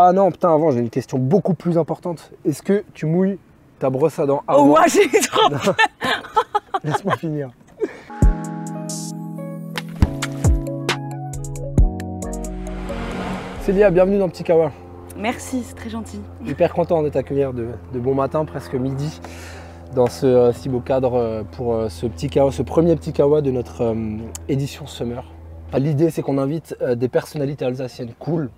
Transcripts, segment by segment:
Ah non, putain, avant, j'ai une question beaucoup plus importante. Est-ce que tu mouilles ta brosse à dents avant? Oh ouais, j'ai trop peur. Laisse-moi finir. Célia, bienvenue dans Petit Kawa. Merci, c'est très gentil. Hyper content de t'accueillir de bon matin, presque midi, dans ce si beau cadre pour ce petit Kawa, ce premier Petit Kawa de notre édition Summer. L'idée, c'est qu'on invite des personnalités alsaciennes cool.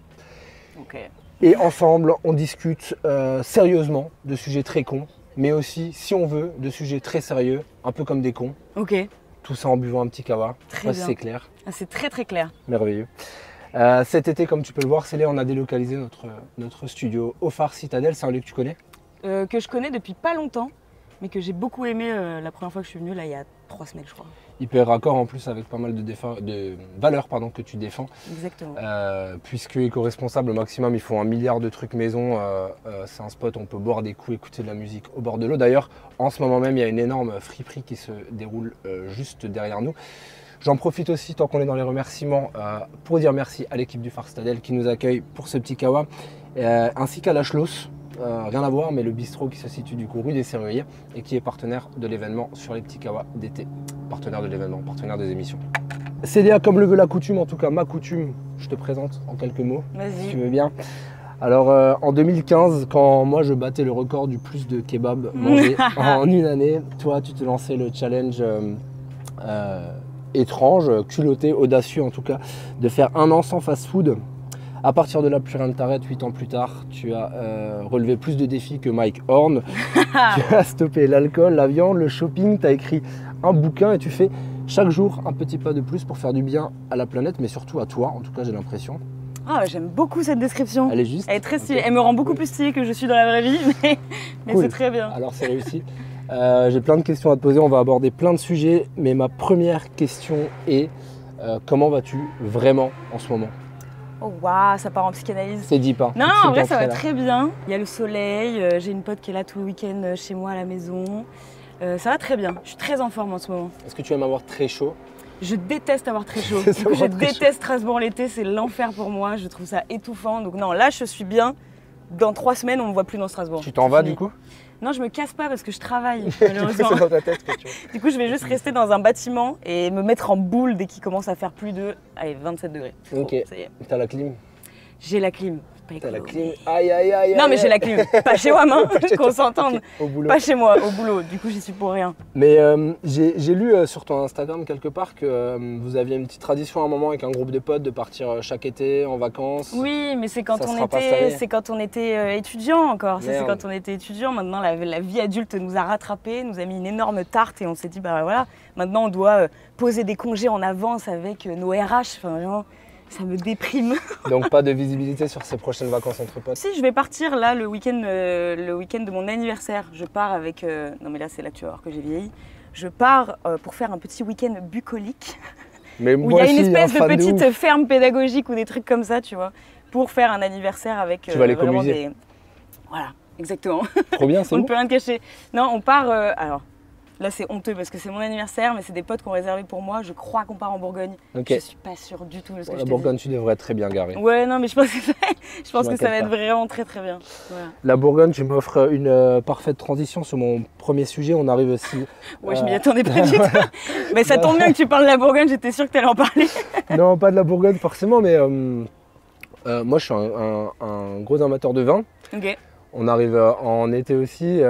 Ok. Et ensemble, on discute sérieusement de sujets très cons, mais aussi, si on veut, de sujets très sérieux, un peu comme des cons. Ok. Tout ça en buvant un petit Kawa. Très bien. C'est clair. Ah, c'est très très clair. Merveilleux. Cet été, comme tu peux le voir, Célé, on a délocalisé notre studio au Phare Citadelle. C'est un lieu que tu connais? Que je connais depuis pas longtemps, mais que j'ai beaucoup aimé la première fois que je suis venue, là, il y a 3 semaines, je crois. Hyper raccord en plus avec pas mal de valeurs que tu défends. Exactement. Puisque éco-responsable au maximum, il faut 1 milliard de trucs maison. C'est un spot où on peut boire des coups, écouter de la musique au bord de l'eau. D'ailleurs, en ce moment même, il y a une énorme friperie qui se déroule juste derrière nous. J'en profite aussi, tant qu'on est dans les remerciements, pour dire merci à l'équipe du Phare Citadelle qui nous accueille pour ce petit Kawa, ainsi qu'à la Schloss. Rien à voir, mais le bistrot qui se situe du coup rue des Serruriers et qui est partenaire de l'événement sur les petits Kawa d'été. Partenaire de l'événement, partenaire des émissions. Célia, comme le veut la coutume, en tout cas ma coutume, je te présente en quelques mots, si tu veux bien. Alors en 2015, quand moi je battais le record du plus de kebab mangés en une année, toi tu te lançais le challenge étrange, culotté, audacieux en tout cas, de faire 1 an sans fast-food. À partir de là, plus rien ne t'arrête. 8 ans plus tard, tu as relevé plus de défis que Mike Horn. Tu as stoppé l'alcool, la viande, le shopping. Tu as écrit un bouquin et tu fais chaque jour un petit pas de plus pour faire du bien à la planète, mais surtout à toi. En tout cas, j'ai l'impression. Ah, j'aime beaucoup cette description. Elle est juste. Elle est très stylée. Elle me rend beaucoup plus stylée que je suis dans la vraie vie, mais Cool. c'est très bien. Alors, c'est réussi. J'ai plein de questions à te poser. On va aborder plein de sujets, mais ma première question est comment vas-tu vraiment en ce moment? Oh waouh, ça part en psychanalyse. C'est deep, hein. Non, en vrai, ça va très bien. Il y a le soleil, j'ai une pote qui est là tout le week-end chez moi à la maison. Ça va très bien. Je suis très en forme en ce moment. Est-ce que tu aimes avoir très chaud? Je déteste avoir très chaud. C'est Je vraiment très chaud. déteste Strasbourg l'été, c'est l'enfer pour moi. Je trouve ça étouffant. Donc non, là, je suis bien. Dans 3 semaines, on ne me voit plus dans Strasbourg. Tu t'en vas du coup? Non, je me casse pas parce que je travaille, C'est malheureusement. dans ta tête que tu vois. Du coup, je vais juste rester dans un bâtiment et me mettre en boule dès qu'il commence à faire plus de 27 degrés. Ok. Ça y est. T'as la clim? J'ai la clim. Pas T'as la écolo. clim? Aïe aïe aïe. Non, mais j'ai la clim. Pas chez WAM, hein, Pas chez qu'on toi. s'entende. Ok, au boulot. Pas chez moi, au boulot. Du coup, j'y suis pour rien. Mais j'ai lu sur ton Instagram quelque part que vous aviez une petite tradition à un moment avec un groupe de potes de partir chaque été en vacances. Oui, mais c'est quand, Ça sera pas cette année. c'est quand on était étudiant encore. Ça, c'est Merde. quand on était étudiant. Maintenant, la vie adulte nous a rattrapés, nous a mis une énorme tarte et on s'est dit, bah voilà, maintenant on doit poser des congés en avance avec nos RH. Enfin, vraiment, ça me déprime. Donc pas de visibilité sur ces prochaines vacances entre potes. Si, je vais partir là le week-end de mon anniversaire. Je pars avec. Non, mais là, c'est là que tu vas voir que j'ai vieilli. Je pars pour faire un petit week-end bucolique. Mais Où il y moi a une aussi, espèce un de fan petite ouf. ferme pédagogique ou des trucs comme ça, tu vois, pour faire un anniversaire avec Tu vas aller vraiment commuser. Voilà, exactement. Trop bien, c'est On ne bon. peut rien te cacher. Non, on part... Alors, là, c'est honteux parce que c'est mon anniversaire, mais c'est des potes qui ont réservé pour moi. Je crois qu'on part en Bourgogne. Ok. Je suis pas sûre du tout de ce que La je t'ai Bourgogne, tu devrais être très bien garé. dit. Ouais, non, mais je pense que, je pense que ça va m'inquiète être vraiment très très bien. Voilà. La Bourgogne, tu m'offres une parfaite transition sur mon premier sujet. On arrive aussi. Ouais, je m'y attendais pas du tout. Mais ça tombe bien que tu parles de la Bourgogne, j'étais sûre que tu allais en parler. Non, pas de la Bourgogne forcément, mais moi je suis un gros amateur de vin. Ok. On arrive en été aussi,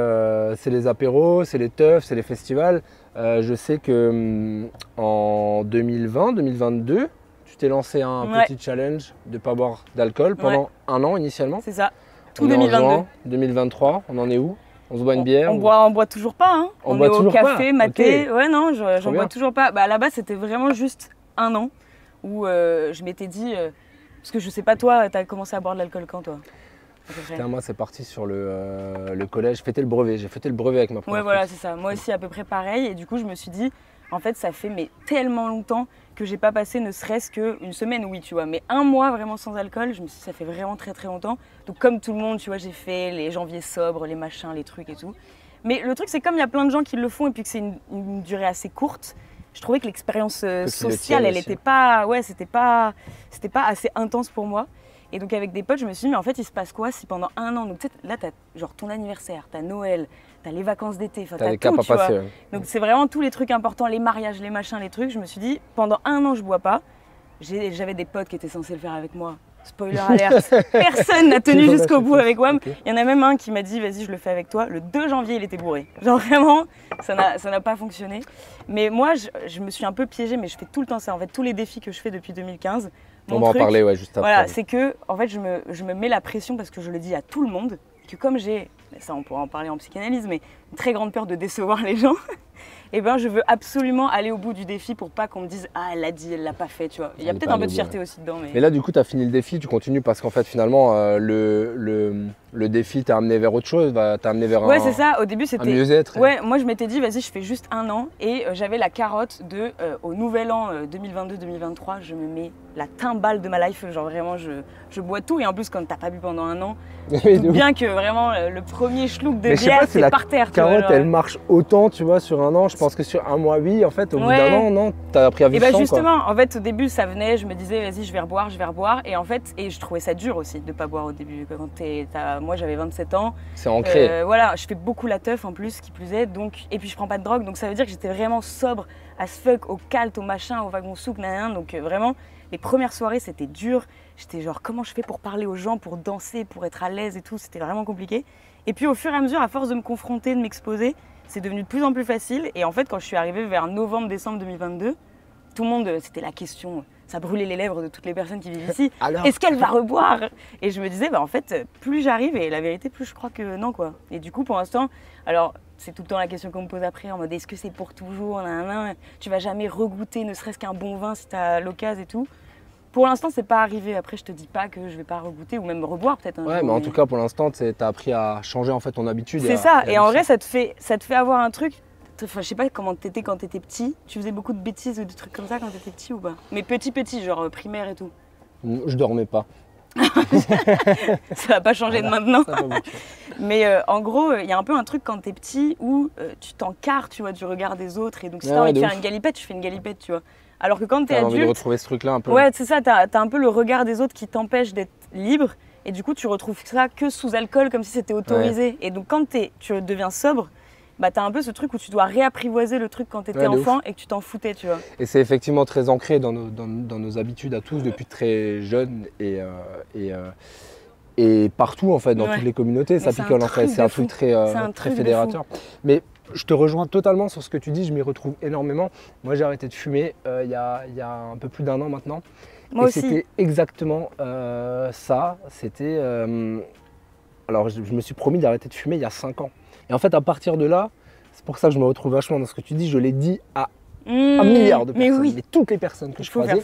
c'est les apéros, c'est les teufs, c'est les festivals. Je sais que en 2020-2022, tu t'es lancé un Ouais. petit challenge de ne pas boire d'alcool pendant 1 an initialement. C'est ça. Tout On est en 2022. juin 2023, on en est où? On se boit une bière? On ou- boit toujours pas, hein. On On boit est au toujours café, pas, maté. ok. Ouais, non, Trop j'en bien. bois toujours pas. Bah, là-bas, c'était vraiment juste 1 an où je m'étais dit. Parce que je sais pas, toi, t'as commencé à boire de l'alcool quand, toi à peu près. Putain, moi c'est parti sur le collège, j'ai fêté le brevet avec ma première Ouais, voilà, flûte. c'est ça. Moi aussi, à peu près pareil. Et du coup, je me suis dit, en fait, ça fait mais tellement longtemps que j'ai pas passé ne serait-ce qu'une semaine, oui, tu vois. Mais 1 mois vraiment sans alcool, je me suis dit, ça fait vraiment très très longtemps. Donc, comme tout le monde, tu vois, j'ai fait les janvier sobres, les machins, les trucs et tout. Mais le truc, c'est comme il y a plein de gens qui le font et puis que c'est une durée assez courte, je trouvais que l'expérience sociale, elle aussi. était pas, ouais, c'était pas assez intense pour moi. Et donc avec des potes, je me suis dit, mais en fait, il se passe quoi si pendant un an, donc tu sais, là, t'as genre ton anniversaire, t'as Noël, t'as les vacances d'été, enfin T'as t'as les caps tout, à tu vois. passer. Ouais. Donc c'est vraiment tous les trucs importants, les mariages, les machins, les trucs. Je me suis dit, pendant un an, je bois pas. J'avais des potes qui étaient censés le faire avec moi. Spoiler alert, personne n'a tenu jusqu'au bout avec WAM. Okay. Il y en a même un qui m'a dit, vas-y, je le fais avec toi. Le 2 janvier, il était bourré. Genre vraiment, ça n'a pas fonctionné. Mais moi, je me suis un peu piégée, mais je fais tout le temps ça. En fait, tous les défis que je fais depuis 2015, on va en parler ouais, juste après. Voilà, c'est que en fait, je me mets la pression parce que je le dis à tout le monde, que comme j'ai, ça on pourra en parler en psychanalyse, mais une très grande peur de décevoir les gens, et ben je veux absolument aller au bout du défi pour pas qu'on me dise ah elle l'a dit, elle l'a pas fait, tu vois. Il y a peut-être un peu de fierté aussi dedans. Mais là du coup tu as fini le défi, tu continues parce qu'en fait finalement le défi t'a amené vers autre chose, t'a amené vers ouais, c'est ça, au début c'était mieux-être. Ouais, moi je m'étais dit vas-y je fais juste un an et j'avais la carotte de au nouvel an 2022-2023, je me mets la timbale de ma life, genre vraiment je bois tout et en plus quand t'as pas bu pendant un an, bien que vraiment le premier schluck de bière c'est par terre. La carotte elle marche autant tu vois sur un an, je pense que sur un mois oui, en fait au bout d'un an non, t'as appris à vivre sans. Et bah justement, en fait au début ça venait, je me disais vas-y je vais reboire et en fait je trouvais ça dur aussi de pas boire au début. Quand moi j'avais 27 ans. C'est ancré. Voilà, je fais beaucoup la teuf en plus, qui plus est, donc, et puis je prends pas de drogue, donc ça veut dire que j'étais vraiment sobre as fuck, au calt, au machin, au wagon souk, donc vraiment, les premières soirées c'était dur, j'étais genre comment je fais pour parler aux gens, pour danser, pour être à l'aise et tout, c'était vraiment compliqué. Et puis au fur et à mesure, à force de me confronter, de m'exposer, c'est devenu de plus en plus facile, et en fait quand je suis arrivée vers novembre-décembre 2022, tout le monde, c'était la question, ça brûlait les lèvres de toutes les personnes qui vivent ici. Est-ce qu'elle va reboire? Et je me disais, bah en fait, plus j'arrive, et la vérité, plus je crois que non, quoi. Et du coup, pour l'instant, alors, c'est tout le temps la question qu'on me pose après, en mode, est-ce que c'est pour toujours? Tu vas jamais regoûter, ne serait-ce qu'un bon vin si t'as l'occasion et tout. Pour l'instant, c'est pas arrivé. Après, je te dis pas que je vais pas regoûter ou même reboire peut-être un jour. Ouais, mais en tout cas, pour l'instant, t'as appris à changer en fait ton habitude. C'est ça, et en vrai, ça te fait avoir un truc. Enfin, je sais pas comment t'étais quand t'étais petit. Tu faisais beaucoup de bêtises ou des trucs comme ça quand t'étais petit ou pas? Mais petit, genre primaire et tout. Je dormais pas. Ça va pas changer de maintenant. Mais en gros, il y a un peu un truc quand t'es petit où tu t'encarres, tu vois, du regard des autres. Et donc si t'as envie de faire une galipette, tu fais une galipette, tu vois. Alors que quand t'es adulte, envie de retrouver ce truc-là un peu. Ouais, c'est ça. T'as un peu le regard des autres qui t'empêche d'être libre. Et du coup, tu retrouves ça que sous alcool, comme si c'était autorisé. Ouais. Et donc quand tu deviens sobre, bah t'as un peu ce truc où tu dois réapprivoiser le truc quand t'étais enfant et que tu t'en foutais, tu vois. Et c'est effectivement très ancré dans nos habitudes à tous depuis très jeunes et partout en fait, dans toutes les communautés, ça picole en fait. C'est un truc très fédérateur. Mais je te rejoins totalement sur ce que tu dis, je m'y retrouve énormément. Moi j'ai arrêté de fumer il y a un peu plus d'un an maintenant. Moi aussi. C'était exactement ça. C'était alors je me suis promis d'arrêter de fumer il y a 5 ans. Et en fait, à partir de là, c'est pour ça que je me retrouve vachement dans ce que tu dis. Je l'ai dit à un milliard de personnes, mais toutes les personnes que je croisais,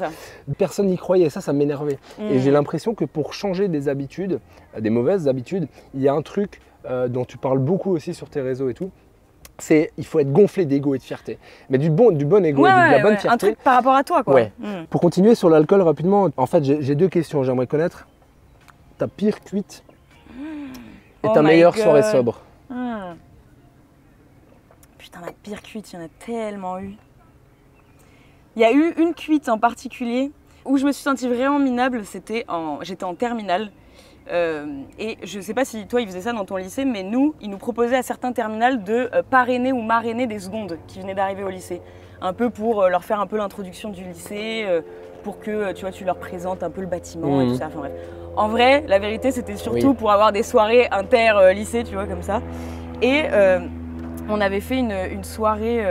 personne n'y croyait. Ça m'énervait. Et j'ai l'impression que pour changer des habitudes, des mauvaises habitudes, il y a un truc dont tu parles beaucoup aussi sur tes réseaux et tout. C'est il faut être gonflé d'ego et de fierté. Mais du bon ego et de la bonne fierté. Un truc par rapport à toi, quoi. Ouais. Pour continuer sur l'alcool rapidement, en fait, j'ai 2 questions. J'aimerais connaître ta pire cuite et ta meilleure soirée sobre. Putain, la pire cuite, il y en a tellement eu. Il y a eu une cuite en particulier où je me suis sentie vraiment minable, j'étais en terminale. Et je sais pas si toi, ils faisaient ça dans ton lycée, mais nous, ils nous proposaient à certains terminales de parrainer ou marrainer des secondes qui venaient d'arriver au lycée. Un peu pour leur faire un peu l'introduction du lycée, pour que tu leur présentes un peu le bâtiment et tout ça. Enfin bref. En vrai, la vérité, c'était surtout pour avoir des soirées inter-lycée, tu vois, comme ça. Et on avait fait une soirée,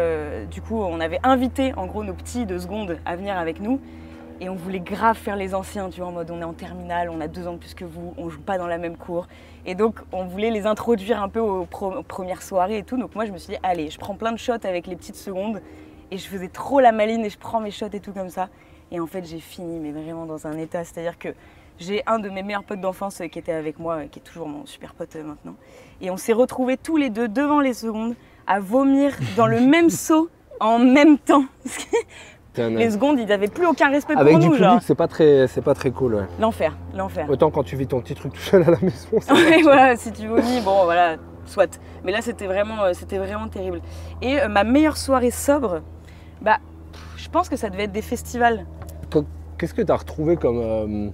du coup, on avait invité en gros nos petits de seconde à venir avec nous. Et on voulait grave faire les anciens, tu vois, en mode on est en terminale, on a 2 ans de plus que vous, on joue pas dans la même cour. Et donc on voulait les introduire un peu aux premières soirées et tout. Donc moi je me suis dit, allez, je prends plein de shots avec les petites secondes. Et je faisais trop la maline et je prends mes shots et tout comme ça. Et en fait j'ai fini, mais vraiment dans un état, c'est-à-dire que j'ai un de mes meilleurs potes d'enfance qui était avec moi, qui est toujours mon super pote maintenant. Et on s'est retrouvés tous les deux devant les secondes à vomir dans le même seau en même temps. Les secondes, ils n'avaient plus aucun respect pour nous. Avec du public, c'est pas très cool. Ouais. L'enfer. Autant quand tu vis ton petit truc tout seul à la maison. Ouais, voilà, si tu vomis, bon voilà, soit. Mais là, c'était vraiment terrible. Et ma meilleure soirée sobre, bah, je pense que ça devait être des festivals. Qu'est-ce que tu as retrouvé comme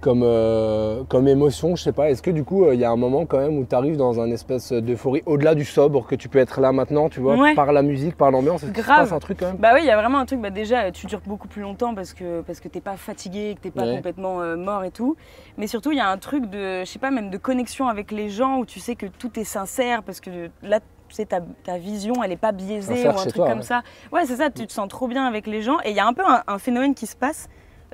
comme émotion, je sais pas. Est-ce que du coup, il y a un moment quand même où tu arrives dans un espèce d'euphorie, au-delà du sobre, que tu peux être là maintenant, tu vois, par la musique, par l'ambiance, est-ce qu'il se passe un truc quand même? Bah oui, il y a vraiment un truc, déjà, tu dures beaucoup plus longtemps parce que t'es pas fatigué, que t'es pas complètement mort et tout. Mais surtout, il y a un truc de, je sais pas, même de connexion avec les gens où tu sais que tout est sincère parce que là, tu sais, ta vision, elle est pas biaisée ou un truc comme ça. Ouais, c'est ça, tu te sens trop bien avec les gens. Et il y a un peu un phénomène qui se passe.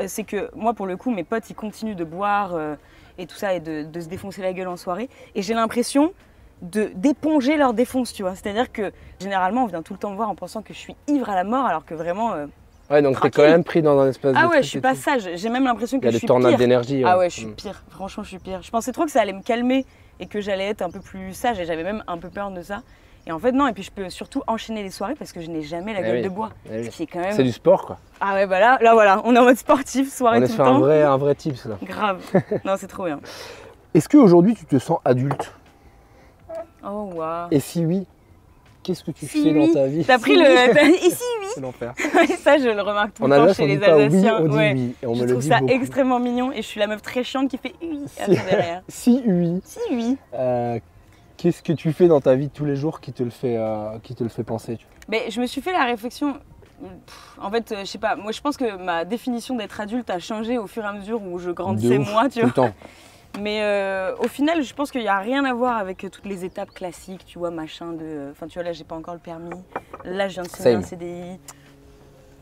C'est que moi, pour le coup, mes potes, ils continuent de boire et tout ça et de se défoncer la gueule en soirée. Et j'ai l'impression d'éponger leur défonce, tu vois. C'est-à-dire que généralement, on vient tout le temps me voir en pensant que je suis ivre à la mort, alors que vraiment... ouais, donc t'es quand même pris dans un espèce de... Ah ouais, je suis pas sage. J'ai même l'impression que je suis pire. Il y a des tornades d'énergie. Ah ouais, je suis pire. Franchement, je suis pire. Je pensais trop que ça allait me calmer et que j'allais être un peu plus sage. Et j'avais même un peu peur de ça. Et en fait, non. Et puis, je peux surtout enchaîner les soirées parce que je n'ai jamais la gueule de bois. Ce qui est quand même... C'est du sport, quoi. Ah ouais, bah là, voilà, on est en mode sportif, soirée tout le temps. On est sur un vrai tips, là. Grave. Non, c'est trop bien. Est-ce qu'aujourd'hui, tu te sens adulte? Oh, waouh. Et si oui, qu'est-ce que tu fais dans ta vie? T'as pris le... Et si oui? C'est l'enfer. Ça, je le remarque tout le temps chez les Alsaciens. Oui, on dit oui. Et on je me le trouve dit ça beaucoup. extrêmement mignon et je suis la meuf très chiante qui fait oui derrière. Si oui. Si oui. Qu'est-ce que tu fais dans ta vie de tous les jours qui te le fait penser? Mais je me suis fait la réflexion. En fait, je sais pas, moi je pense que ma définition d'être adulte a changé au fur et à mesure où je grandissais moi, tu vois. Tout le temps. Mais au final, je pense qu'il n'y a rien à voir avec toutes les étapes classiques, tu vois, machin de... Enfin, tu vois, là, j'ai pas encore le permis. Là, je viens de signer un CDI.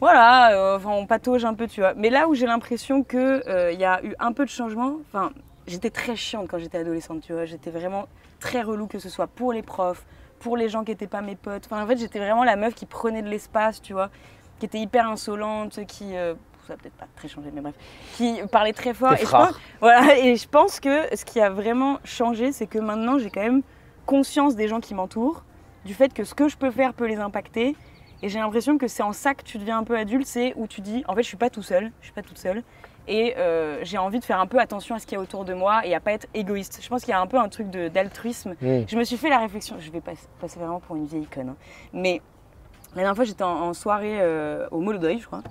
Voilà, enfin, on patauge un peu, tu vois. Mais là où j'ai l'impression qu'il y a eu un peu de changement, enfin, j'étais très chiante quand j'étais adolescente, tu vois. J'étais vraiment très relou, que ce soit pour les profs, pour les gens qui n'étaient pas mes potes. Enfin, en fait, j'étais vraiment la meuf qui prenait de l'espace, tu vois, qui était hyper insolente, qui... ça n'a peut-être pas très changé, mais bref, qui parlait très fort. Et je pense que ce qui a vraiment changé, c'est que maintenant, j'ai quand même conscience des gens qui m'entourent, du fait que ce que je peux faire peut les impacter. Et j'ai l'impression que c'est en ça que tu deviens un peu adulte, c'est où tu dis, en fait, je suis pas tout seul, je suis pas toute seule. Et j'ai envie de faire un peu attention à ce qu'il y a autour de moi et à pas être égoïste. Je pense qu'il y a un peu un truc d'altruisme. Je me suis fait la réflexion, je vais passer vraiment pour une vieille conne, hein. Mais la dernière fois, j'étais en soirée au Molodeuil, je crois.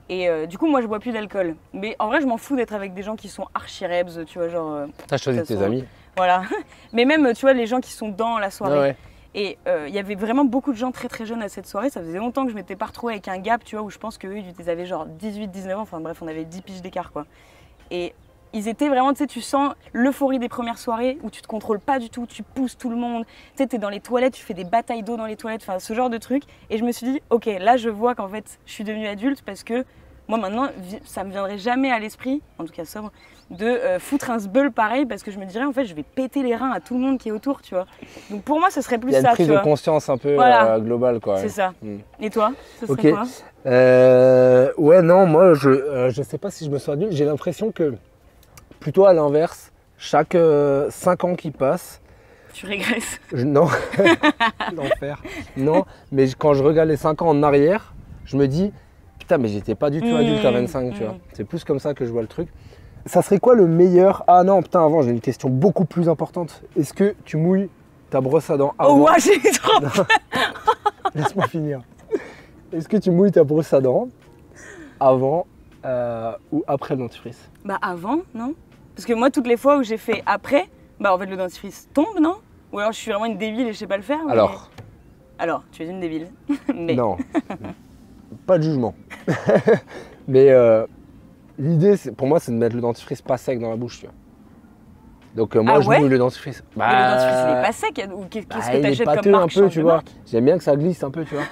Et du coup, moi, je bois plus d'alcool. Mais en vrai, je m'en fous d'être avec des gens qui sont archi-rebs, tu vois, genre... T'as choisi tes amis. Voilà. Mais même, tu vois, les gens qui sont dans la soirée. Ouais. Et il y avait vraiment beaucoup de gens très très jeunes à cette soirée. Ça faisait longtemps que je m'étais pas retrouvée avec un gap, tu vois, où je pense qu'eux, ils avaient genre 18-19 ans. Enfin bref, on avait 10 piges d'écart, quoi. Et ils étaient vraiment, tu sais, tu sens l'euphorie des premières soirées où tu te contrôles pas du tout, tu pousses tout le monde. Tu sais, t'es dans les toilettes, tu fais des batailles d'eau dans les toilettes, enfin ce genre de truc. Et je me suis dit, ok, là je vois qu'en fait, je suis devenue adulte parce que moi maintenant, ça me viendrait jamais à l'esprit, en tout cas sobre, de foutre un sbeul pareil parce que je me dirais en fait je vais péter les reins à tout le monde qui est autour, tu vois. Donc pour moi ce serait plus ça, tu vois. Il y a une prise de conscience un peu globale, quoi. C'est ça. Et toi, ce serait quoi? Ouais, non, moi je sais pas si je me sens adulte, j'ai l'impression que plutôt à l'inverse, chaque 5 ans qui passent, tu régresses. Non, l'enfer. Non, mais quand je regarde les 5 ans en arrière, je me dis putain, mais j'étais pas du tout adulte à 25, tu vois. C'est plus comme ça que je vois le truc. Ça serait quoi le meilleur... Ah non, putain, avant, j'ai une question beaucoup plus importante. Est-ce que tu mouilles ta brosse à dents avant... Oh, ouais, j'ai trop peur. Laisse-moi finir. Est-ce que tu mouilles ta brosse à dents avant ou après le dentifrice? Bah avant, non? Parce que moi, toutes les fois où j'ai fait après, bah en fait, le dentifrice tombe, non? Ou alors je suis vraiment une débile et je sais pas le faire. Mais... Alors, tu es une débile. Mais... Non. Pas de jugement. Mais l'idée, pour moi, c'est de mettre le dentifrice pas sec dans la bouche, tu vois. Donc moi, je mouille le dentifrice. Mais le dentifrice, il est pas sec, ou qu'est-ce que t'achètes comme marque? Un peu, tu vois. J'aime bien que ça glisse un peu, tu vois.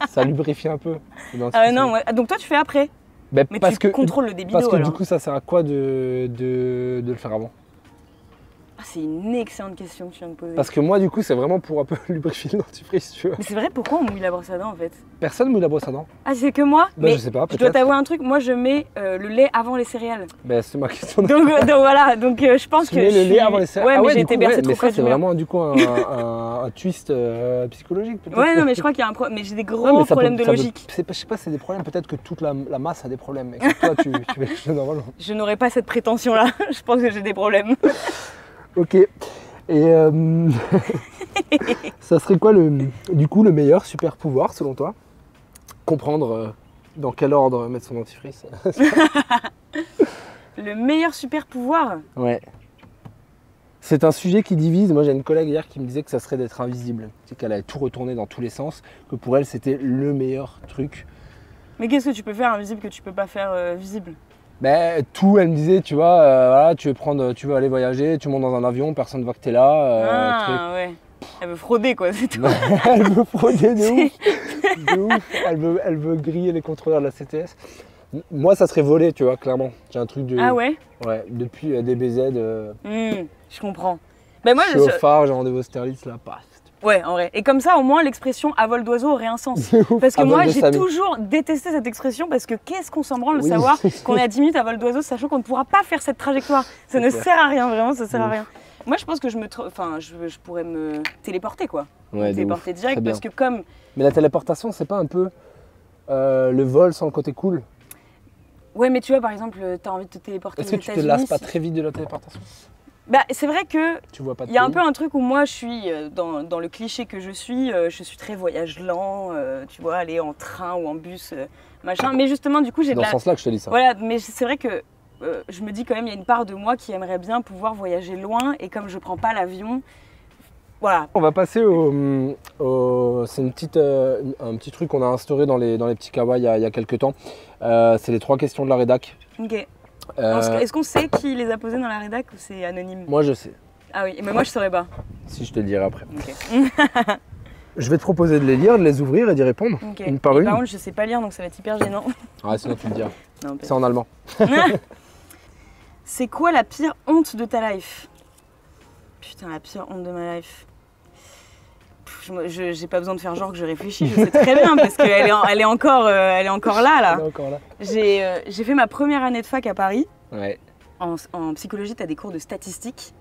Ça lubrifie un peu. Non, donc toi, tu fais après. Mais parce tu contrôles le débit d'eau. Parce que du coup, ça sert à quoi de le faire avant? C'est une excellente question que tu viens de poser. Parce que moi, du coup, c'est vraiment pour un peu lubrifier le dentifrice, tu vois. Mais c'est vrai, pourquoi on mouille la brosse à dents en fait? Personne mouille la brosse à dents. Ah, c'est que moi? Bah, je sais pas, peut-être. Je dois t'avouer un truc, moi je mets le lait avant les céréales. Bah, c'est ma question. Donc voilà, je pense que. Tu mets le lait avant les céréales? Ouais, mais j'ai été bercée trop près. Mais ça, c'est vraiment du coup un twist psychologique, peut-être. Ouais, non, mais je crois qu'il y a un problème. Mais j'ai des gros problèmes de logique. Je sais pas, c'est des problèmes. Peut-être que toute la masse a des problèmes. Et que toi, tu fais les choses normalement. Je n'aurais pas cette prétention-là. Je pense que j'ai des problèmes. Ok. Et ça serait quoi du coup le meilleur super pouvoir selon toi? Comprendre dans quel ordre mettre son dentifrice. Le meilleur super pouvoir. Ouais. C'est un sujet qui divise. Moi, j'ai une collègue hier qui me disait que ça serait d'être invisible. C'est qu'elle avait tout retourné dans tous les sens, que pour elle, c'était le meilleur truc. Mais qu'est-ce que tu peux faire invisible que tu peux pas faire visible? Ben, tout, elle me disait, tu vois, voilà, tu veux aller voyager, tu montes dans un avion, personne ne voit que t'es là. Ouais. Elle veut frauder quoi, c'est tout. Elle veut frauder de ouf. De ouf. Elle veut griller les contrôleurs de la CTS. Moi, ça serait voler, tu vois, clairement. J'ai un truc de... Ah ouais? Ouais, depuis DBZ, je comprends. Ben moi, je suis au phare, j'ai rendez-vous Austerlitz, là, passe. Ouais, en vrai. Et comme ça, au moins, l'expression à vol d'oiseau aurait un sens. Ouf, Parce que à vol moi, de j'ai Samy. toujours détesté cette expression parce que qu'est-ce qu'on s'en branle de Oui. savoir qu'on est à 10 minutes à vol d'oiseau, sachant qu'on ne pourra pas faire cette trajectoire. Ça ne clair. sert à rien, vraiment, ça sert à Ouf. rien. Moi, je pense que je pourrais me téléporter, quoi. Ouais, de Téléporter ouf. direct Très parce bien. que comme... Mais la téléportation, c'est pas un peu le vol sans le côté cool? Ouais, mais tu vois, par exemple, t'as envie de te téléporter Est-ce que aux tu te États-Unis, lasses pas si- très vite de la téléportation? Bah, c'est vrai que Tu vois pas de il y a un pays peu un truc où moi, je suis dans le cliché que je suis très voyage lent, tu vois, aller en train ou en bus, machin. Mais justement, du coup, j'ai C'est de dans la... ce sens-là que je te dis ça. Voilà, mais c'est vrai que je me dis quand même, il y a une part de moi qui aimerait bien pouvoir voyager loin et comme je prends pas l'avion, voilà. On va passer c'est un petit truc qu'on a instauré dans les petits kawas il y a quelques temps. C'est les 3 questions de la rédac. Ok. Euh, Est-ce qu'on sait qui les a posées dans la rédac ou c'est anonyme? moi, je sais. Ah oui, mais moi je saurais pas. Si je te le dirai après. Ok. Je vais te proposer de les lire, de les ouvrir et d'y répondre. Ok. Une par Et une. par contre, je sais pas lire donc ça va être hyper gênant. Ah, sinon tu me diras. Non, C'est en allemand. C'est quoi la pire honte de ta life? Putain, la pire honte de ma life. J'ai pas besoin de faire genre que je réfléchis, je sais très bien parce qu'elle est encore là. Elle est encore là. J'ai fait ma première année de fac à Paris. Ouais. En psychologie, tu as des cours de statistiques.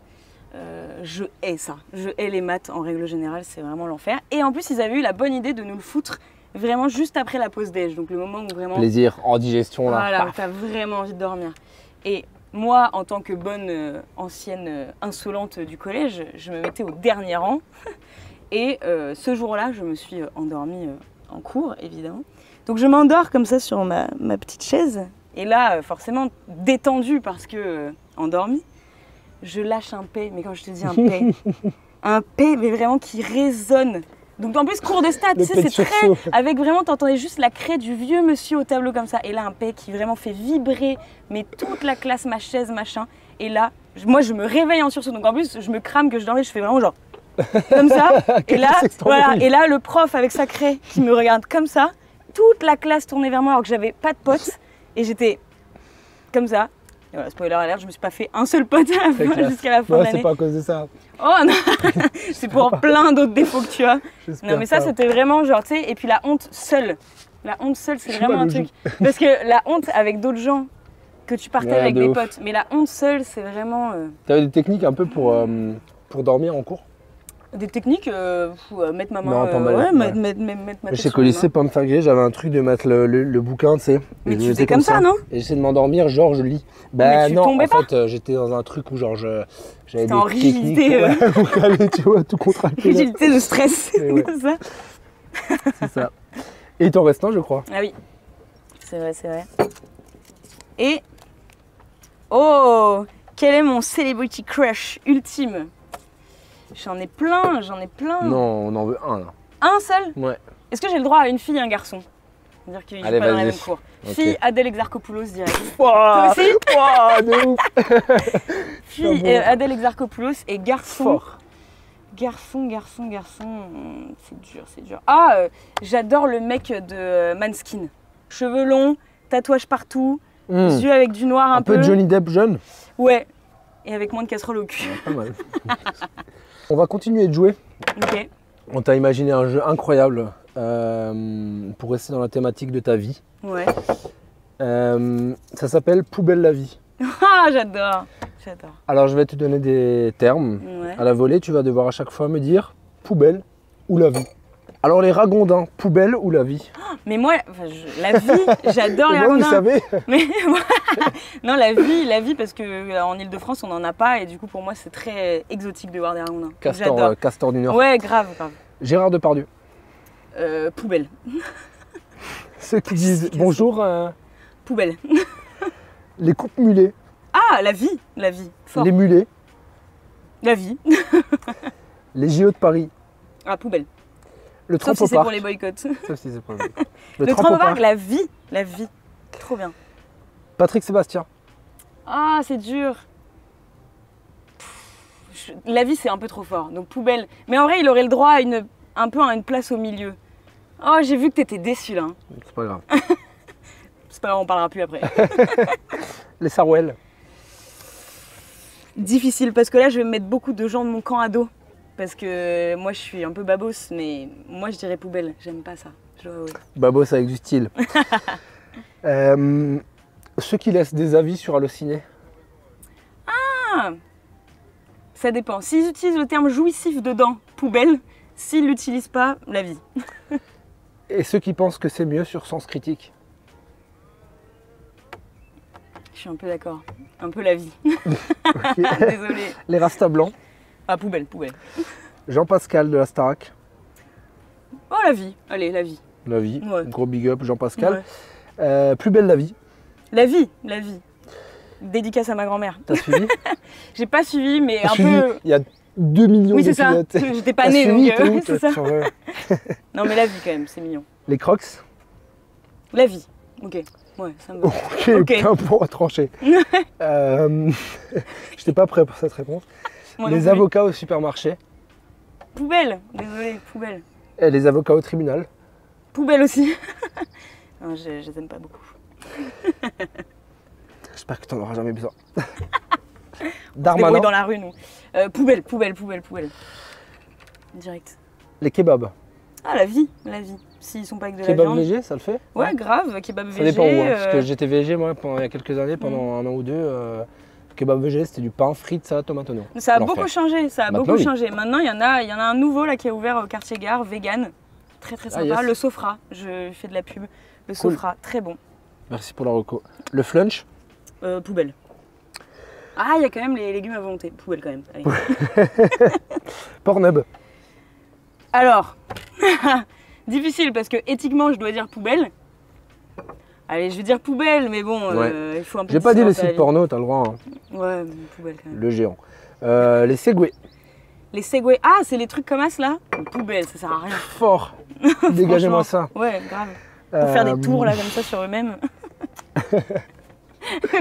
Je hais ça. Je hais les maths en règle générale, c'est vraiment l'enfer. Et en plus, ils avaient eu la bonne idée de nous le foutre vraiment juste après la pause déj. Donc le moment où vraiment... Plaisir, en digestion là. Voilà, Paf. t'as vraiment envie de dormir. Et moi, en tant que bonne ancienne insolente du collège, je me mettais au dernier rang. Et ce jour-là, je me suis endormie en cours, évidemment. Donc je m'endors comme ça sur ma petite chaise. Et là, forcément, détendue parce que endormie, je lâche un paix. Mais quand je te dis un paix, mais vraiment qui résonne. Donc en plus, cours de stats, tu sais, paix de c'est très... sursaut. Avec vraiment, t'entendais juste la craie du vieux monsieur au tableau comme ça. Et là, un paix qui vraiment fait vibrer, mais toute la classe, ma chaise, machin. Et là, moi, je me réveille en sursaut. Donc en plus, je me crame que je dormais, je fais vraiment genre... comme ça. Et là, voilà. Et là, le prof avec sa craie qui me regarde comme ça. Toute la classe tournait vers moi alors que j'avais pas de potes. Et j'étais comme ça. Et voilà, spoiler alert, je me suis pas fait un seul pote à la C'est fin, classe. jusqu'à la fin de Ouais, l'année. c'est pas à cause de ça. Oh non, c'est pour plein d'autres défauts que tu as. J'espère Non mais ça pas. c'était vraiment genre, tu sais, et puis la honte seule. La honte seule, c'est Je suis vraiment un malheureux. truc. Parce que la honte avec d'autres gens que tu partages Ouais, avec de des ouf. potes, mais la honte seule, c'est vraiment T'avais des techniques un peu pour dormir en cours? des techniques. Faut mettre ma main. Non, t'en bats les- ouais, ouais. mettre ma tête Je sais sur qu'au ma lycée, main. pas me faire griller, j'avais un truc de mettre le bouquin, tu sais. Mais Et tu je faisais mettais comme ça, non? Et j'essayais de m'endormir, genre je lis. Mais Ben tu non, tombais en pas fait, j'étais dans un truc où genre j'avais T'étais des en techniques rigidité, ouais, pour caler, tu vois, tout contracté. là. Rigidité de stress, Et ouais. comme ça. C'est ça. Et il t'en reste un, je crois. Ah oui, c'est vrai, c'est vrai. Et. Oh! Quel est mon celebrity crush ultime? J'en ai plein, j'en ai plein. Non, on en veut un là. Un seul? Ouais. Est-ce que j'ai le droit à une fille et un garçon? C'est-à-dire qu'ils jouent Allez, pas dans la vas-y. même cour. Ok. Fille, Adèle Exarchopoulos direct. Toi aussi de ouf. Fille, bon. Adèle Exarchopoulos et garçon. Fort. Garçon, c'est dur, c'est dur. Ah, j'adore le mec de Manskin. Cheveux longs, tatouage partout, yeux avec du noir un, Un peu Johnny Depp jeune. Ouais, et avec moins de casserole au cul. Pas mal. On va continuer de jouer. Ok. On t'a imaginé un jeu incroyable pour rester dans la thématique de ta vie. Ouais. Ça s'appelle Poubelle la vie. Ah, j'adore. J'adore. Alors je vais te donner des termes. Ouais. À la volée, tu vas devoir à chaque fois me dire poubelle ou la vie. Alors les ragondins, poubelle ou la vie? Mais moi, enfin, la vie, j'adore les Moi, vous ragondins. savez. Mais non, la vie, parce que en Ile-de-France, on n'en a pas et du coup, pour moi, c'est très exotique de voir des ragondins. Donc, Castor, j'adore. Castor du Nord. Ouais, grave. Gérard Depardieu. Poubelle. Ceux qui disent bonjour, Poubelle. les coupes mulets. Ah, la vie, fort. Les mulets, La vie. les JO de Paris, Ah, poubelle. le Sauf si c'est trampopark. pour les boycotts. Sauf si c'est pour les Le trampopark, la vie. Trop bien. Patrick Sébastien. Ah, c'est dur. La vie, c'est un peu trop fort, donc poubelle. Mais en vrai, il aurait le droit à un peu à une place au milieu. Oh, j'ai vu que t'étais déçu là. C'est pas grave. C'est pas grave, on parlera plus après. Les Sarouel. Difficile, parce que là, je vais mettre beaucoup de gens de mon camp ado. Parce que moi, je suis un peu babos, mais moi, je dirais poubelle. J'aime pas ça. Je dois avouer. Babos avec du style. Ceux qui laissent des avis sur Allociné. Ah, ça dépend. S'ils utilisent le terme jouissif dedans, poubelle. S'ils l'utilisent pas, la vie. Et ceux qui pensent que c'est mieux sur Sens Critique. Je suis un peu d'accord. Un peu la vie. Ok. Désolée. Les Rasta Blancs. Ah, poubelle. Jean-Pascal de la Starac. Oh, la vie. Allez, la vie. La vie. Ouais. Gros big up Jean-Pascal. Ouais. Plus belle la vie. La vie. Dédicace à ma grand-mère. T'as suivi? J'ai pas suivi, mais T'as un suivi peu. Il y a 2 millions Oui, c'est ça. d'épisodes. J'étais pas T'as née, suivi, donc t'es où, c'est toi, ça. sur, Non, mais la vie, quand même, c'est mignon. Les Crocs. La vie. Ok. Ouais, ça me va. Ok, plein pour trancher. J'étais pas prêt pour cette réponse. Moi non Les plus. avocats au supermarché. Poubelle. Désolée, poubelle. Et les avocats au tribunal. Poubelle aussi. Non, je les aime pas beaucoup. J'espère que t'en auras jamais besoin. Des Darmanin. bruits dans la rue, nous. Poubelle. Direct. Les kebabs. Ah, la vie. S'ils sont pas avec de la Kebab viande. végé, ça le fait? Ouais, grave. Kebab Ça végé. dépend où, hein, parce que j'étais végé moi il y a quelques années, pendant un an ou deux. Kebab végé, c'était du pain, frites, salade, tomate, oignon. Ça a L'enfer. beaucoup changé, Maintenant, oui. Maintenant, il y en a un nouveau là qui est ouvert au quartier gare, vegan. Très sympa. yes. Le Sofra, je fais de la pub. Le Cool. Sofra, très bon. Merci pour la reco. Le flunch. Poubelle. Ah, il y a quand même les légumes à volonté. Poubelle quand même. Allez. Pornhub. Alors, difficile parce que éthiquement, je dois dire poubelle. Allez, je vais dire poubelle, mais bon, Ouais. il faut un peu J'ai de pas dit les silence à la sites porno, t'as le droit. Hein. vie. Ouais, mais poubelle quand même. Le géant. Les Segway. Les Segway. Ah, c'est les trucs comme as là. Poubelle, ça sert à rien. Fort. Dégagez-moi ça. Ouais, grave. Pour faire des tours là comme ça sur eux-mêmes.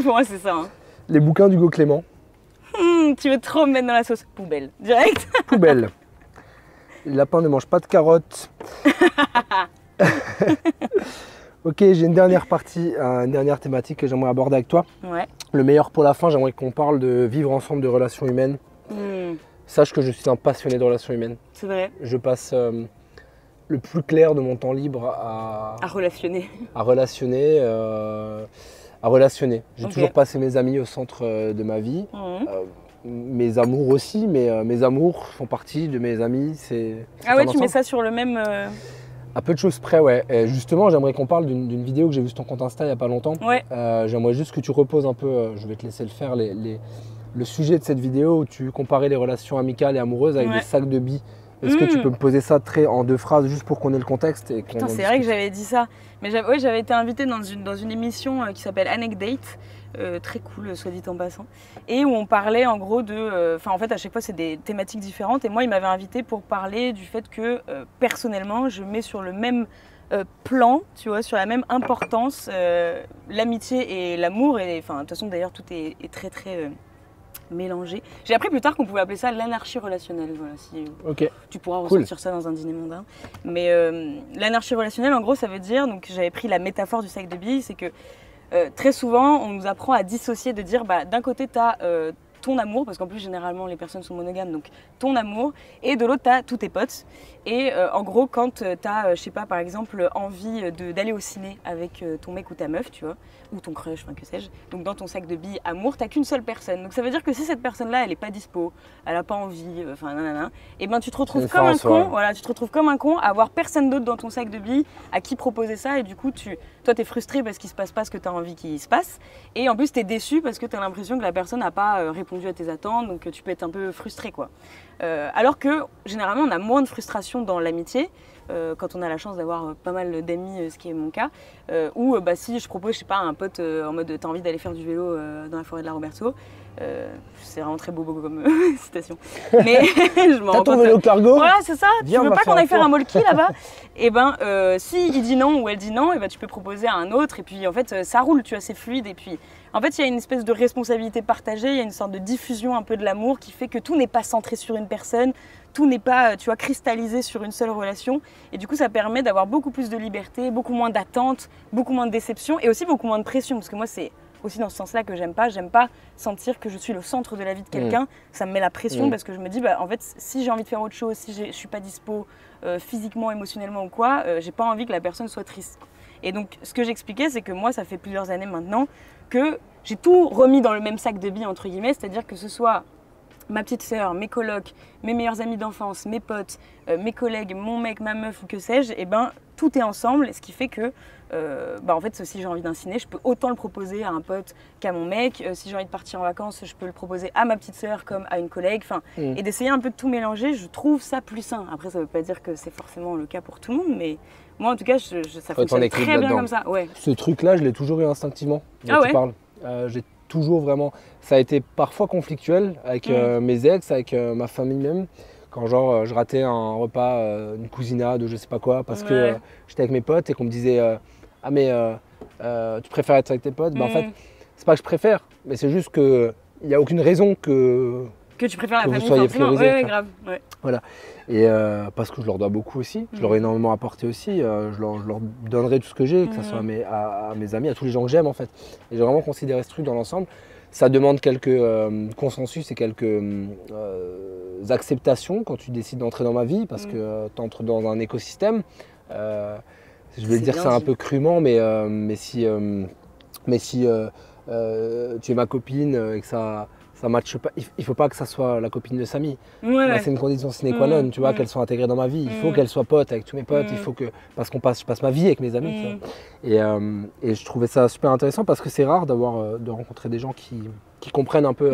Pour moi, c'est ça. Hein. Les bouquins d'Hugo Clément. Tu veux trop me mettre dans la sauce. Poubelle, direct. Poubelle. Les lapins ne mangent pas de carottes. Ok, j'ai une dernière partie, une dernière thématique que j'aimerais aborder avec toi. Ouais. Le meilleur pour la fin, j'aimerais qu'on parle de vivre ensemble, de relations humaines. Sache que je suis un passionné de relations humaines. C'est vrai. Je passe le plus clair de mon temps libre à relationner. à relationner. À relationner. J'ai Ok. toujours passé mes amis au centre de ma vie. Mes amours aussi, mais mes amours font partie de mes amis. C'est Ah ouais, un tu mets ensemble. ça sur le même. À peu de choses près, ouais. Et justement, j'aimerais qu'on parle d'une vidéo que j'ai vue sur ton compte Insta il n'y a pas longtemps. Ouais. J'aimerais juste que tu reposes un peu, je vais te laisser le faire, le sujet de cette vidéo où tu comparais les relations amicales et amoureuses avec Ouais. des sacs de billes. Est-ce que tu peux me poser ça en 2 phrases juste pour qu'on ait le contexte et qu'on Putain, en c'est vrai que discute. j'avais dit ça. Mais j'avais été invitée dans une émission qui s'appelle Anecdate. Très cool, soit dit en passant. Et où on parlait en gros de. Enfin, en fait, à chaque fois, c'est des thématiques différentes. Et moi, il m'avait invité pour parler du fait que, personnellement, je mets sur le même plan, tu vois, sur la même importance, l'amitié et l'amour. Et enfin, de toute façon, d'ailleurs, tout est très mélangé. J'ai appris plus tard qu'on pouvait appeler ça l'anarchie relationnelle. Voilà, si Ok. tu pourras Cool. ressortir ça dans un dîner mondain. Mais l'anarchie relationnelle, en gros, ça veut dire, donc j'avais pris la métaphore du sac de billes, c'est que très souvent, on nous apprend à dissocier, de dire, bah, d'un côté, tu as ton amour, parce qu'en plus, généralement, les personnes sont monogames, donc ton amour, et de l'autre, tu as tous tes potes. Et en gros, quand tu as, je sais pas, par exemple, envie d'aller au ciné avec ton mec ou ta meuf, tu vois, ou ton crush, enfin que sais-je, donc dans ton sac de billes amour, tu qu'une seule personne. Donc ça veut dire que si cette personne-là, elle est pas dispo, elle a pas envie, enfin nanana, et ben tu te retrouves comme un con, voilà, tu te retrouves comme un con à avoir personne d'autre dans ton sac de billes à qui proposer ça, et du coup, toi, tu es frustré parce qu'il se passe pas ce que tu as envie qu'il se passe, et en plus, tu es déçu parce que tu as l'impression que la personne n'a pas répondu à tes attentes, donc tu peux être un peu frustré, quoi. Alors que généralement on a moins de frustration dans l'amitié quand on a la chance d'avoir pas mal d'amis, ce qui est mon cas, ou si je propose, je sais pas, à un pote en mode t'as envie d'aller faire du vélo dans la forêt de la Roberto, c'est vraiment très beau comme citation. Mais je m'en rends T'as ton compte. vélo cargo? Voilà, c'est ça. Viens, Tu on veux va pas faire qu'on un aille faire tour. un molki là-bas? Et si il dit non ou elle dit non, et tu peux proposer à un autre. Et puis en fait, ça roule, tu vois, c'est fluide. Et puis en fait, il y a une espèce de responsabilité partagée, il y a une sorte de diffusion un peu de l'amour qui fait que tout n'est pas centré sur une personne, tout n'est pas, tu vois, cristallisé sur une seule relation. Et du coup, ça permet d'avoir beaucoup plus de liberté, beaucoup moins d'attente, beaucoup moins de déception et aussi beaucoup moins de pression. Parce que moi, c'est aussi dans ce sens-là que j'aime pas sentir que je suis le centre de la vie de quelqu'un. Ça me met la pression parce que je me dis, en fait, si j'ai envie de faire autre chose, si je suis pas dispo physiquement, émotionnellement ou quoi, j'ai pas envie que la personne soit triste. Et donc, ce que j'expliquais, c'est que moi, ça fait plusieurs années maintenant que j'ai tout remis dans le même sac de billes, entre guillemets, c'est-à-dire que ce soit ma petite sœur, mes colocs, mes meilleurs amis d'enfance, mes potes, mes collègues, mon mec, ma meuf ou que sais-je, et tout est ensemble, ce qui fait que en fait, si j'ai envie d'un ciné, je peux autant le proposer à un pote qu'à mon mec. Si j'ai envie de partir en vacances, je peux le proposer à ma petite sœur comme à une collègue. Et d'essayer un peu de tout mélanger, je trouve ça plus sain. Après, ça ne veut pas dire que c'est forcément le cas pour tout le monde, mais moi, en tout cas, ça fonctionne très bien comme ça. Ouais. Ce truc-là, je l'ai toujours eu instinctivement. Ah ouais. Tu parles. J'ai toujours vraiment. Ça a été parfois conflictuel avec mes ex, avec ma famille même. Quand genre je ratais un repas, une cousinade ou je sais pas quoi, parce que j'étais avec mes potes et qu'on me disait ah mais tu préfères être avec tes potes? En fait, c'est pas que je préfère, mais c'est juste que il n'y a aucune raison que tu préfères la famille, soyez forcément. priorisés, Grave. Ouais. Voilà. Et parce que je leur dois beaucoup aussi, je leur ai énormément apporté aussi, je leur donnerai tout ce que j'ai, que ce soit à mes amis, à tous les gens que j'aime en fait. Et j'ai vraiment considéré ce truc dans l'ensemble. Ça demande quelques consensus et quelques acceptations quand tu décides d'entrer dans ma vie, parce que tu entres dans un écosystème. Je vais dire ça un peu crûment, mais si tu es ma copine et que ça matche pas, il ne faut pas que ça soit la copine de Samy. Moi, c'est une condition sine qua non, tu vois, qu'elle soit intégrée dans ma vie. Il faut qu'elle soit pote avec tous mes potes, il faut que, parce je passe ma vie avec mes amis. Tu vois. Et je trouvais ça super intéressant parce que c'est rare de rencontrer des gens qui comprennent un peu,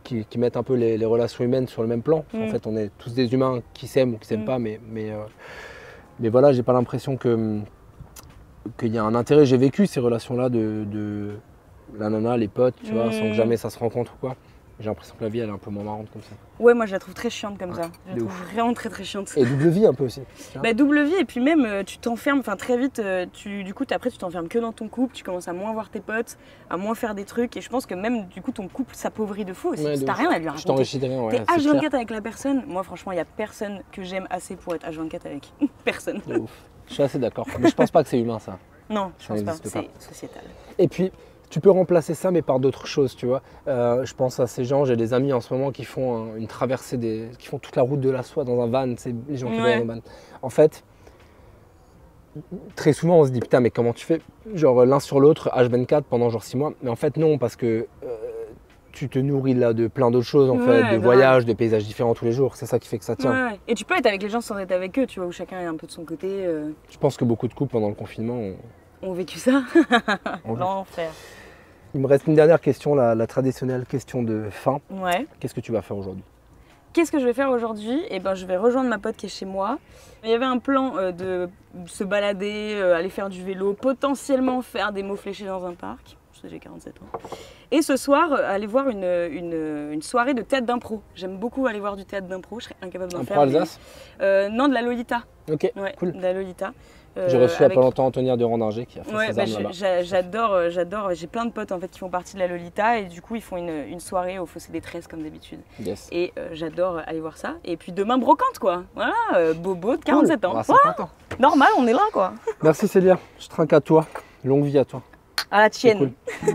qui mettent un peu les relations humaines sur le même plan. En fait, on est tous des humains qui s'aiment ou qui s'aiment pas, mais voilà, j'ai pas l'impression qu'il y a un intérêt. J'ai vécu ces relations-là de la nana, les potes, tu vois, sans que jamais ça se rencontre ou quoi. J'ai l'impression que la vie elle est un peu moins marrante comme ça. Ouais, moi je la trouve très chiante comme ça. Je la trouve vraiment très très chiante. Et double vie un peu aussi. Double vie, et puis même tu t'enfermes, très vite, du coup après tu t'enfermes que dans ton couple, tu commences à moins voir tes potes, à moins faire des trucs, et je pense que même du coup ton couple s'appauvrit de fou aussi, parce que t'as rien à lui raconter. Je t'enrichis de rien, T'es H24 avec la personne, moi franchement il n'y a personne que j'aime assez pour être H24 avec. Personne. De ouf. Je suis assez d'accord, mais je pense pas que c'est humain ça. Non, je pense pas, c'est sociétal. Et puis tu peux remplacer ça mais par d'autres choses, tu vois. Je pense à ces gens, j'ai des amis en ce moment qui font une traversée, qui font toute la route de la soie dans un van, c'est les gens qui voyagent en van. En fait, très souvent on se dit putain mais comment tu fais genre l'un sur l'autre H24 pendant genre 6 mois, mais en fait non, parce que tu te nourris là de plein d'autres choses en fait, de voyages, de paysages différents tous les jours, c'est ça qui fait que ça tient. Ouais. Et tu peux être avec les gens sans être avec eux, tu vois, où chacun est un peu de son côté. Je pense que beaucoup de couples pendant le confinement ont vécu ça. L'enfer. Il me reste une dernière question, la traditionnelle question de fin. Ouais. Qu'est-ce que tu vas faire aujourd'hui? Qu'est-ce que je vais faire aujourd'hui? Je vais rejoindre ma pote qui est chez moi. Il y avait un plan de se balader, aller faire du vélo, potentiellement faire des mots fléchés dans un parc. J'ai 47 ans. Et ce soir, aller voir une soirée de théâtre d'impro. J'aime beaucoup aller voir du théâtre d'impro, je serais incapable d'en faire. Impro Alsace? Non, de la Lolita. Ok, cool. De la Lolita. J'ai reçu il n'y a pas longtemps Antonia de Randinger qui a fait ses armes là-bas. J'adore. J'ai plein de potes en fait qui font partie de la Lolita et du coup ils font une soirée au Fossé des Tresses comme d'habitude. Yes. Et j'adore aller voir ça. Et puis demain brocante quoi. Voilà, bobo de 47 ans. 50 ans. Normal, on est là quoi. Merci Célia, je trinque à toi. Longue vie à toi. À la tienne. Cool.